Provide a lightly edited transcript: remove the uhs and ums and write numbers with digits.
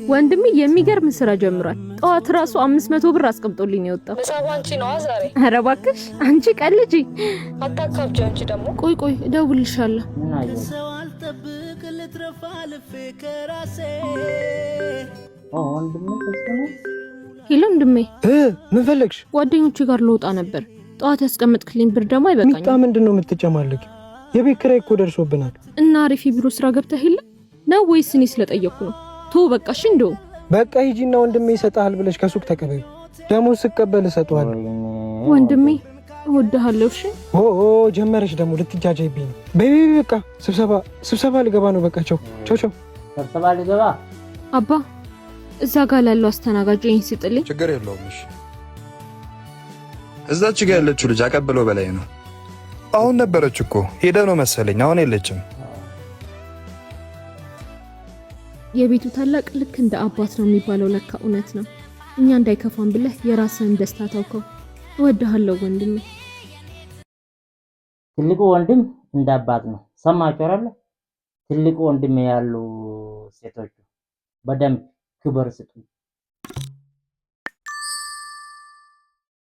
ወንድሜ የሚገርም ስራ ጀምሯል። ጠዋት ራሱ 500 ብር አስቀምጦልኝ የወጣው። መጻፍ አንቺ ነው ዛሬ? ኧረ እባክሽ አንቺ ቀልጂ። አታካብጂ አንቺ ደግሞ። ቆይ እደውልልሻለሁ። ከሰው አልጠብቅ ልትረፋ ልፌ ከራሴ ሄሎ ወንድሜ። ምን ፈለግሽ? ጓደኞቼ ጋር ልወጣ ነበር። ጠዋት ያስቀመጥክልኝ ብር ደግሞ አይበቃኝም። ሚጣ ምንድነው የምትጨማለቂ? የቤት ኪራይ እኮ ደርሶብናል። እና አሪፍ ቢሮ ስራ ገብተህ የለ ነው ወይስ እኔ ስለጠየቅኩ ነው? ቶ በቃ እሺ። እንደው በቃ ሂጂና ወንድሜ ይሰጣል ብለሽ ከሱቅ ተቀበይ። ደሞዝ ስቀበል እሰጠዋለሁ። ወንድሜ እወድሃለሁ። እሺ። ጀመረሽ ደግሞ ልትጃጃይብኝ ነው። በይ በቃ ስብሰባ ልገባ ነው። በቃ ቻው። ስብሰባ ልገባ። አባ እዛ ጋር ላለው አስተናጋጅ ይሄን ሲጥልኝ። ችግር የለውም። እሺ። እዛች ጋር ያለችው ልጅ አቀብለው በላይ ነው። አሁን ነበረች እኮ ሄደ ነው መሰለኝ። አሁን የለችም። የቤቱ ታላቅ ልክ እንደ አባት ነው የሚባለው ለካ እውነት ነው። እኛ እንዳይከፋን ብለህ የራስህን ደስታ ታውከው። እወድሃለሁ ወንድሜ። ትልቁ ወንድም እንደ አባት ነው። ሰማችሁ አይደል? ትልቁ ወንድም ያሉ ሴቶች በደንብ ክብር ስጡ።